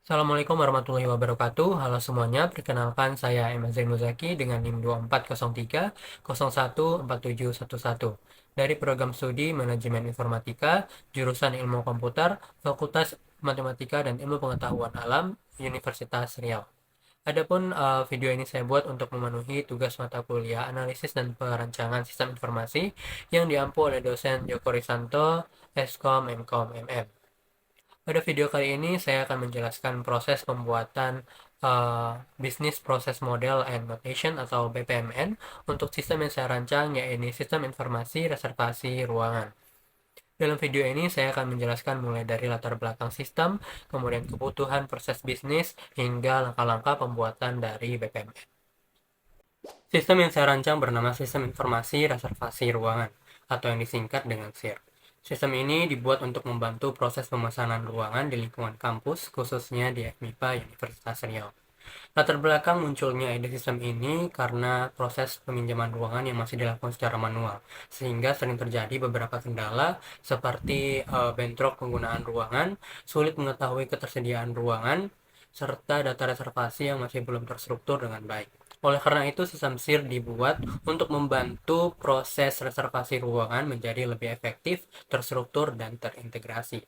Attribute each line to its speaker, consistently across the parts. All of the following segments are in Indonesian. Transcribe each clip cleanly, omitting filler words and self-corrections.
Speaker 1: Assalamualaikum warahmatullahi wabarakatuh. Halo semuanya, perkenalkan saya Emma Zain Muzaki dengan NIM 2403 014711 dari program studi Manajemen Informatika, jurusan Ilmu Komputer, Fakultas Matematika dan Ilmu Pengetahuan Alam, Universitas Riau. Adapun video ini saya buat untuk memenuhi tugas mata kuliah Analisis dan Perancangan Sistem Informasi yang diampu oleh dosen Joko Risanto, Eskom, Mkom, MM. Pada video kali ini saya akan menjelaskan proses pembuatan Business Process Model and Notation atau BPMN untuk sistem yang saya rancang, yaitu Sistem Informasi Reservasi Ruangan. Dalam video ini saya akan menjelaskan mulai dari latar belakang sistem, kemudian kebutuhan proses bisnis, hingga langkah-langkah pembuatan dari BPMN. Sistem yang saya rancang bernama Sistem Informasi Reservasi Ruangan, atau yang disingkat dengan SIR. Sistem ini dibuat untuk membantu proses pemesanan ruangan di lingkungan kampus, khususnya di FMIPA Universitas Riau. Latar belakang munculnya ide sistem ini karena proses peminjaman ruangan yang masih dilakukan secara manual, sehingga sering terjadi beberapa kendala seperti bentrok penggunaan ruangan, sulit mengetahui ketersediaan ruangan, serta data reservasi yang masih belum terstruktur dengan baik. Oleh karena itu, sistem SIR dibuat untuk membantu proses reservasi ruangan menjadi lebih efektif, terstruktur, dan terintegrasi.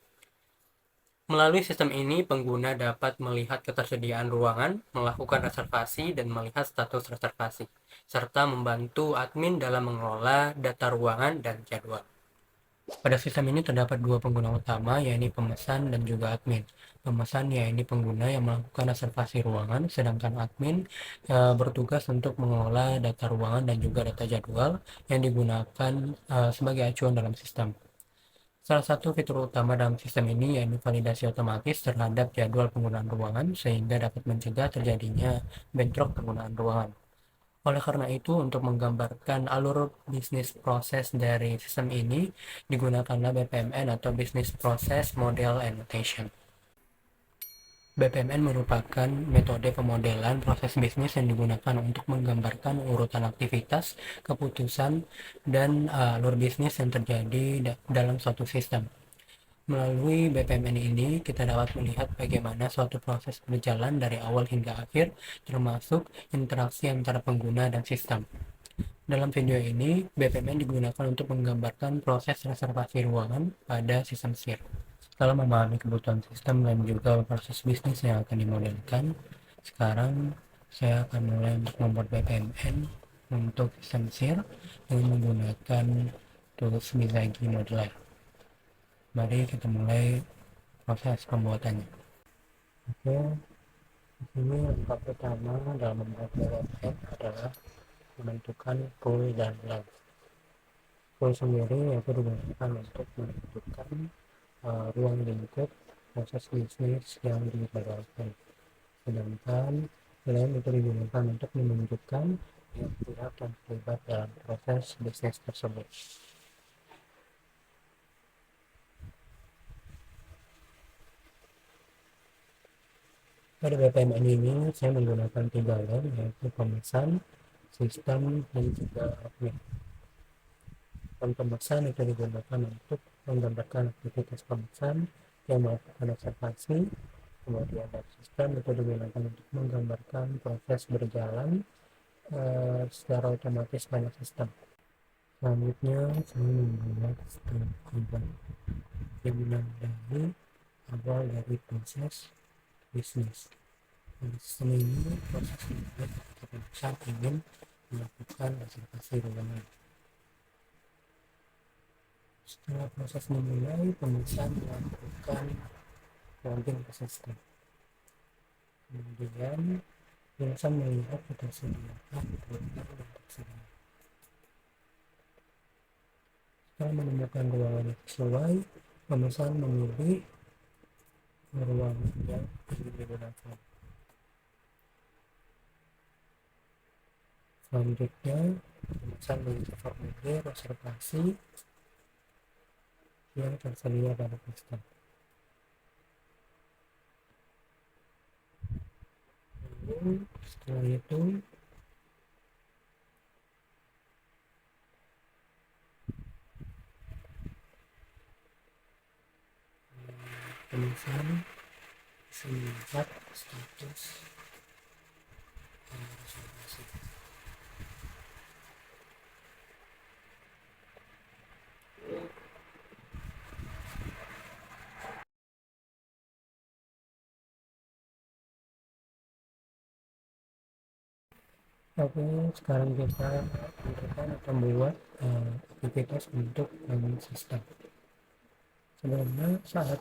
Speaker 1: Melalui sistem ini, pengguna dapat melihat ketersediaan ruangan, melakukan reservasi, dan melihat status reservasi, serta membantu admin dalam mengelola data ruangan dan jadwal. Pada sistem ini terdapat dua pengguna utama, yaitu pemesan dan juga admin. Pemesan yaitu pengguna yang melakukan reservasi ruangan, sedangkan admin bertugas untuk mengelola data ruangan dan juga data jadwal yang digunakan sebagai acuan dalam sistem. Salah satu fitur utama dalam sistem ini yaitu validasi otomatis terhadap jadwal penggunaan ruangan sehingga dapat mencegah terjadinya bentrok penggunaan ruangan. Oleh karena itu, untuk menggambarkan alur bisnis proses dari sistem ini, digunakanlah BPMN atau Business Process Model and Notation. BPMN merupakan metode pemodelan proses bisnis yang digunakan untuk menggambarkan urutan aktivitas, keputusan, dan alur bisnis yang terjadi dalam suatu sistem. Melalui BPMN ini, kita dapat melihat bagaimana suatu proses berjalan dari awal hingga akhir, termasuk interaksi antara pengguna dan sistem. Dalam video ini, BPMN digunakan untuk menggambarkan proses reservasi ruangan pada sistem SIR. Setelah memahami kebutuhan sistem dan juga proses bisnis yang akan dimodelkan, sekarang saya akan mulai untuk membuat BPMN untuk sistem SIR dengan menggunakan tools Mizagi Modeler. Mari kita mulai proses pembuatannya. Oke, di sini langkah pertama dalam membuat BPMN adalah menentukan pool dan length. Pool sendiri yaitu digunakan untuk menentukan ruang lingkup proses bisnis yang dijalankan, sedangkan length itu digunakan untuk menunjukkan pihak yang terlibat dalam proses bisnis tersebut. Pada BPMN ini saya menggunakan 3 length, yaitu pemesan, sistem, dan juga admin. Dan pemesan itu digunakan untuk menggambarkan aktivitas pemesan yang melakukan reservasi, kemudian dari sistem itu digunakan untuk menggambarkan proses berjalan secara otomatis pada sistem. Selanjutnya saya membuat sistem komponen yang menandai awal dari proses bisnis. Sistem ini proses dimulai ketika pemesan ingin melakukan reservasi ruangan. Setelah proses dimulai, pemesan melakukan login ke sistem. Kemudian pemesan melihat ketersediaan ruangan yang tersedia. Setelah menemukan ruangan yang sesuai, pemesan memilih ruangan yang ingin digunakan. Selanjutnya, pemesan mengisi formulir reservasi yang tersedia pada sistem. Lalu setelah itu pemesan Lihat status reservasi. Oke, sekarang kita akan membuat aktivitas untuk sistem. Sebelumnya saat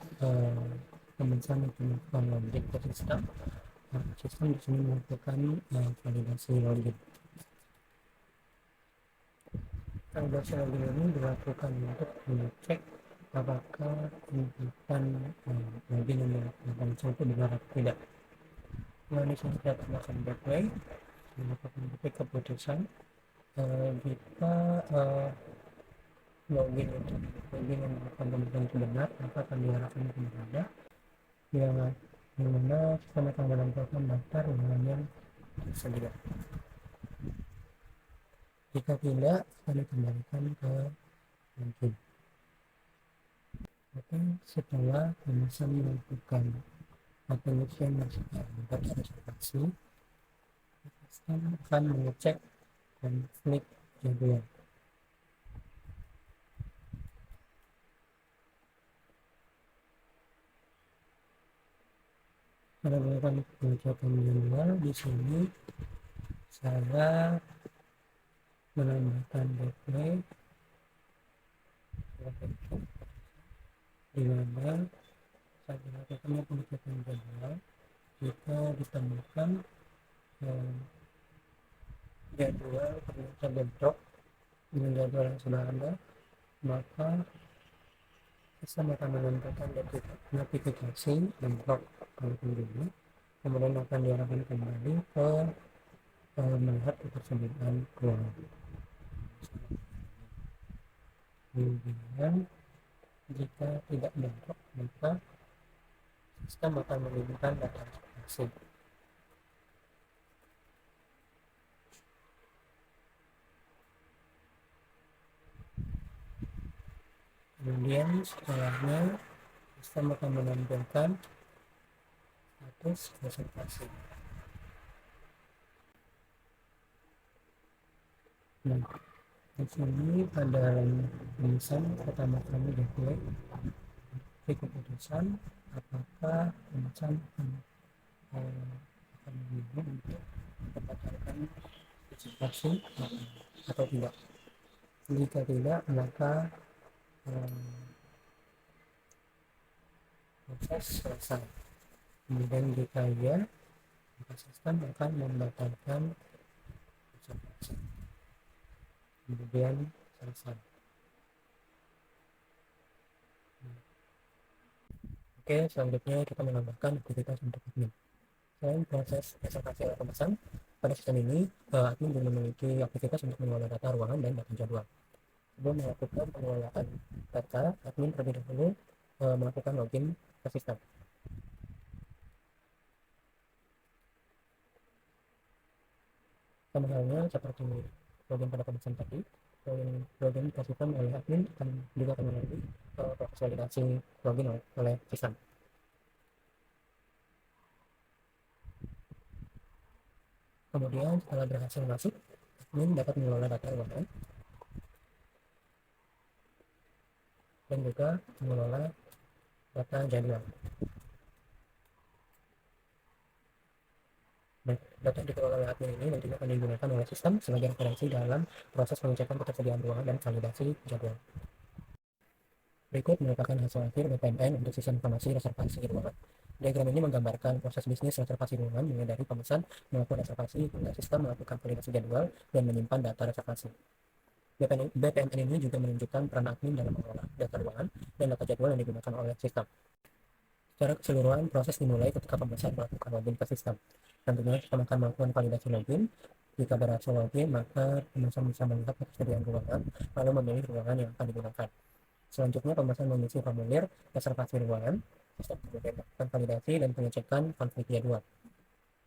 Speaker 1: pemecahan melakukan login ke sistem, sistem di sini melakukan validasi login. Validasi login ini dilakukan untuk mengecek apakah penyimpanan login yang dilakukan itu benar atau tidak. Nah, di sini kita tambahkan gateway, melakukan keputusan jika login yang melakukan pembukaan itu benar, maka akan diarahkan kepada yang mana kita akan menambahkan daftar yang tersedia. Jika tidak, akan dikembalikan ke login. Oke, setelah pemesan melakukan aplikasi data reservasi, sistem akan mengecek konflik jadwal. Pada melakukan pengecekan jadwal, di sini saya menambahkan gateway di mana saat dilakukannya pengecekan jadwal, jika ditemukan jadwal ternyata bentrok dengan jadwal yang sudah ada, maka sistem akan menentukan notifikasi bentrok dulu, kemudian akan diarahkan kembali ke melihat ketersediaan ruangan. Kemudian jika tidak bentrok, maka sistem akan mengirimkan data reservasi. Kemudian setelahnya sistem akan menampilkan status reservasi. Nah, di sini pada pemesan pertama kali gateway keputusan apakah pemesan akan memilih untuk membatalkan reservasi atau tidak. Jika tidak, maka proses selesai. Kemudian jika ya, maka sistem akan membatalkan reservasi. Kemudian selesai. Oke, selanjutnya kita menambahkan aktivitas untuk admin. Selain proses reservasi oleh pemesan, pada sistem ini admin juga memiliki aktivitas untuk mengelola data ruangan dan data jadwal. Sebelum melakukan pengelolaan data, admin terlebih dahulu melakukan login ke sistem. Sama halnya seperti login pada pemesan tadi, login ke sistem oleh admin akan juga akan melalui proses validasi login oleh sistem. Kemudian setelah berhasil masuk, admin dapat mengelola data ruangan dan juga mengelola data jadwal. Data yang dikelola oleh admin ini nantinya akan digunakan oleh sistem sebagai referensi dalam proses pengecekan ketersediaan ruangan dan validasi jadwal. Berikut merupakan hasil akhir BPMN untuk sistem informasi reservasi ruangan. Diagram ini menggambarkan proses bisnis reservasi ruangan mulai dari pemesan melakukan reservasi hingga sistem melakukan validasi jadwal dan menyimpan data reservasi. BPMN ini juga menunjukkan peran admin dalam mengelola data ruangan dan data jadwal yang digunakan oleh sistem. Secara keseluruhan, proses dimulai ketika pemesan melakukan login ke sistem. Tentunya sistem akan melakukan validasi login. Jika berhasil login, maka pemesan bisa melihat ketersediaan ruangan, lalu memilih ruangan yang akan digunakan. Selanjutnya, pemesan mengisi formulir reservasi ruangan. Sistem kemudian melakukan validasi dan pengecekan konflik jadwal.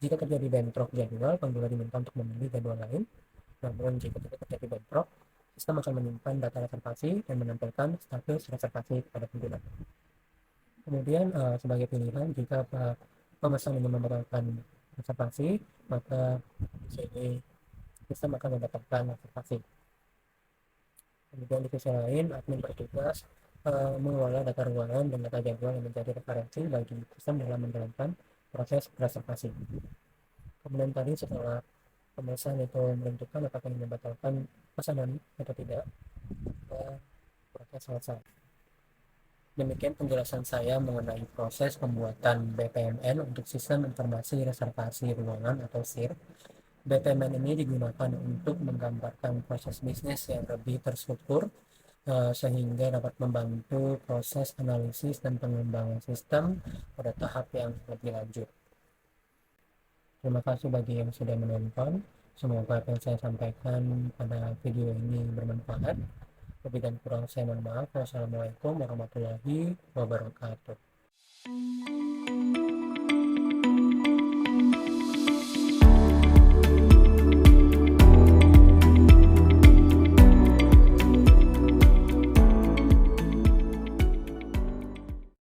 Speaker 1: Jika terjadi bentrok jadwal, pengguna diminta untuk memilih jadwal lain. Namun, jika tidak terjadi bentrok, sistem akan menyimpan data reservasi dan menampilkan status reservasi kepada pengguna. Kemudian sebagai pilihan, jika pemesan ingin membatalkan reservasi, maka di sini sistem akan mendapatkan reservasi. Kemudian di sisi lain, admin bertugas mengelola data ruangan dan data jadwal yang menjadi referensi bagi sistem dalam menjalankan proses reservasi. Kemudian tadi setelah pemesan itu menentukan apakah ingin membatalkan pesanan atau tidak, proses selesai. Demikian penjelasan saya mengenai proses pembuatan BPMN untuk Sistem Informasi Reservasi Ruangan atau SIR. BPMN ini digunakan untuk menggambarkan proses bisnis yang lebih terstruktur sehingga dapat membantu proses analisis dan pengembangan sistem pada tahap yang lebih lanjut. Terima kasih bagi yang sudah menonton. Semoga apa yang saya sampaikan pada video ini bermanfaat. Lebih dan kurang saya mohon maaf. Wassalamualaikum warahmatullahi wabarakatuh.